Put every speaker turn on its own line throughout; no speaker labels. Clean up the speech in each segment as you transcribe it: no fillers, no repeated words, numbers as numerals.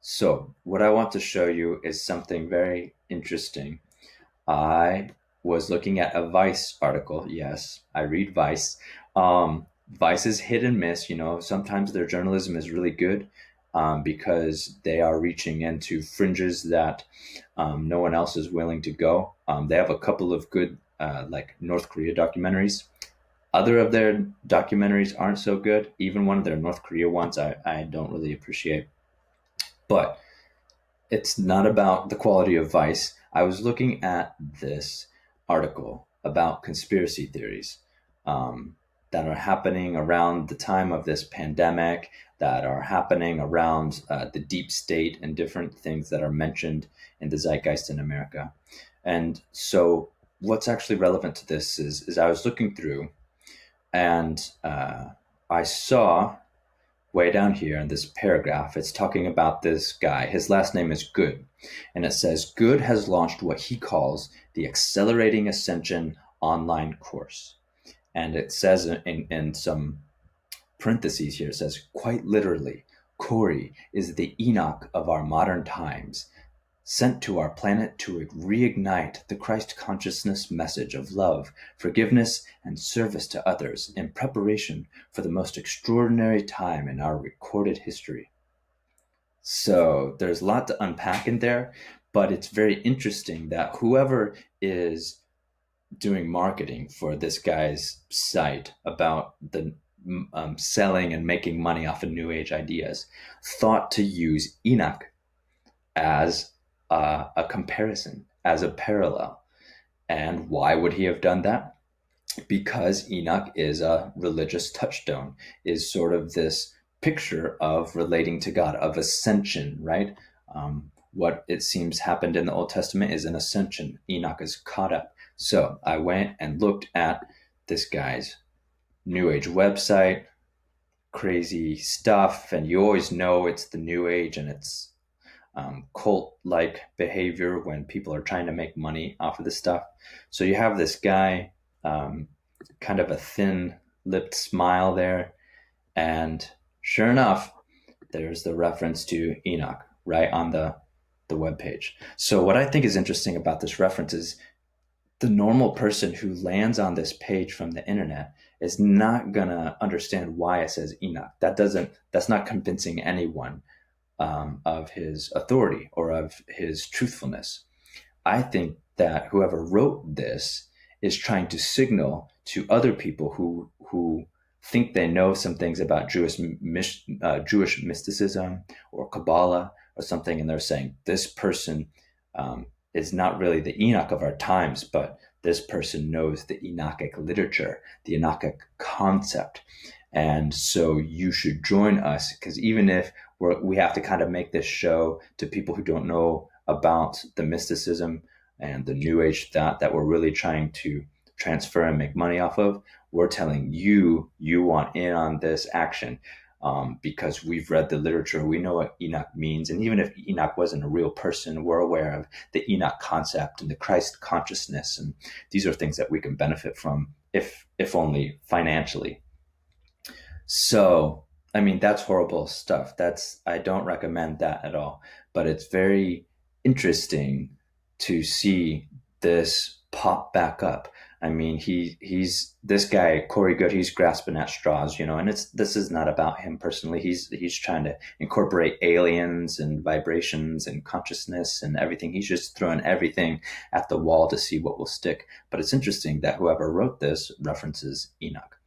So, what I want to show you is something very interesting. I was looking at a Vice article. Yes, I read Vice. Vice is hit and miss. Sometimes their journalism is really good because they are reaching into fringes that no one else is willing to go. They have a couple of good, like North Korea documentaries. Other of their documentaries aren't so good. Even one of their North Korea ones, I don't really appreciate. But it's not about the quality of Vice. I was looking at this article about conspiracy theories that are happening around the time of this pandemic, that are happening around the deep state and different things that are mentioned in the zeitgeist in America. And so, what's actually relevant to this is I was looking through and I saw way down here in this paragraph, it's talking about this guy. His last name is Good. And it says, Good has launched what he calls the Accelerating Ascension online course. And it says in some parentheses here, it says, quite literally, Corey is the Enoch of our modern times, sent to our planet to reignite the Christ consciousness message of love, forgiveness, and service to others in preparation for the most extraordinary time in our recorded history. So there's a lot to unpack in there, but it's very interesting that whoever is doing marketing for this guy's site about the selling and making money off of New Age ideas thought to use Enoch as a comparison, as a parallel. And why would he have done that? Because Enoch is a religious touchstone, is sort of this picture of relating to God, of ascension, right? What it seems happened in the Old Testament is an ascension. Enoch is caught up. So I went and looked at this guy's New Age website, crazy stuff, and you always know it's the New Age and it's cult-like behavior when people are trying to make money off of this stuff. So you have this guy, kind of a thin-lipped smile there, and sure enough, there's the reference to Enoch right on the web page. So what I think is interesting about this reference is the normal person who lands on this page from the internet is not gonna understand why it says Enoch. That's not convincing anyone of his authority or of his truthfulness. I think that whoever wrote this is trying to signal to other people who think they know some things about Jewish mysticism or Kabbalah or something, and they're saying this person is not really the Enoch of our times, but this person knows the Enochic literature, the Enochic concept. And so you should join us because even if we have to kind of make this show to people who don't know about the mysticism and the New Age thought that we're really trying to transfer and make money off of, we're telling you want in on this action because we've read the literature, we know what Enoch means, and even if Enoch wasn't a real person, we're aware of the Enoch concept and the Christ consciousness, and these are things that we can benefit from, if only financially. So, I mean, that's horrible stuff. I don't recommend that at all. But it's very interesting to see this pop back up. I mean, he's this guy, Corey Good, he's grasping at straws, and this is not about him personally. He's trying to incorporate aliens and vibrations and consciousness and everything. He's just throwing everything at the wall to see what will stick. But it's interesting that whoever wrote this references Enoch.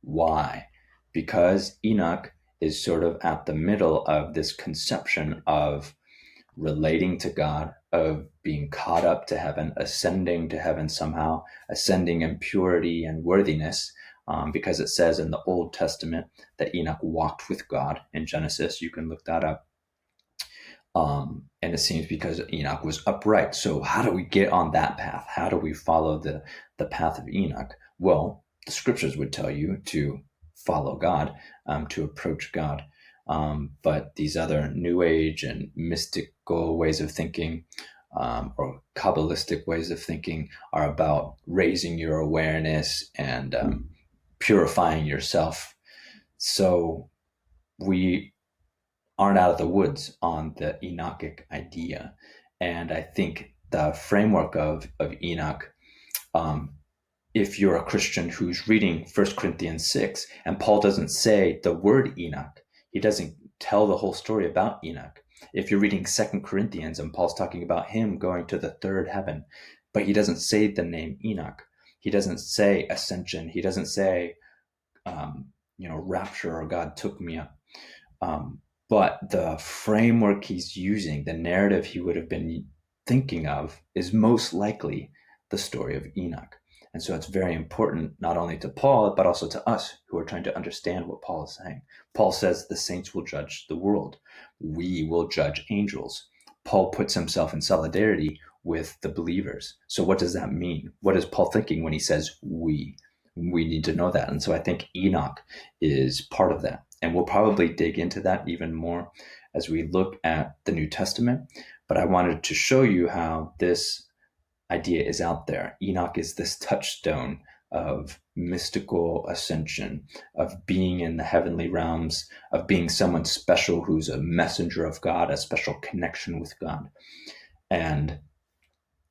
Why? Because Enoch is sort of at the middle of this conception of relating to God, of being caught up to heaven, ascending to heaven somehow, ascending in purity and worthiness, because it says in the Old Testament that Enoch walked with God in Genesis. You can look that up. And it seems because Enoch was upright. So how do we get on that path? How do we follow the path of Enoch? Well, the scriptures would tell you to follow God, to approach God. But these other New Age and mystical ways of thinking, or Kabbalistic ways of thinking, are about raising your awareness and purifying yourself. So we aren't out of the woods on the Enochic idea. And I think the framework of Enoch, um, if you're a Christian who's reading 1 Corinthians 6, and Paul doesn't say the word Enoch, he doesn't tell the whole story about Enoch. If you're reading 2 Corinthians and Paul's talking about him going to the third heaven, but he doesn't say the name Enoch, he doesn't say ascension, he doesn't say, rapture or God took me up. But the framework he's using, the narrative he would have been thinking of, is most likely the story of Enoch. And so it's very important, not only to Paul, but also to us who are trying to understand what Paul is saying. Paul says the saints will judge the world. We will judge angels. Paul puts himself in solidarity with the believers. So what does that mean? What is Paul thinking when he says we? We need to know that. And so I think Enoch is part of that. And we'll probably dig into that even more as we look at the New Testament. But I wanted to show you how this idea is out there. Enoch is this touchstone of mystical ascension, of being in the heavenly realms, of being someone special who's a messenger of God, a special connection with God. And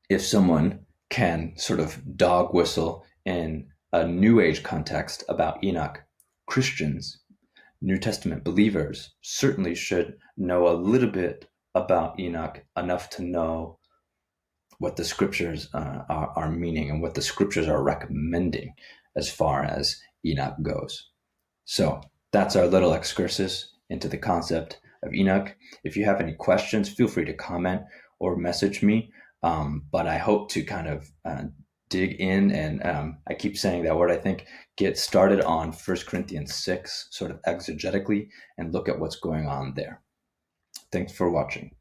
if someone can sort of dog whistle in a New Age context about Enoch, Christians, New Testament believers certainly should know a little bit about Enoch, enough to know what the scriptures are meaning and what the scriptures are recommending as far as Enoch goes. So that's our little excursus into the concept of Enoch. If you have any questions, feel free to comment or message me. But I hope to kind of dig in, and I keep saying that word, I think, get started on 1 Corinthians 6, sort of exegetically, and look at what's going on there. Thanks for watching.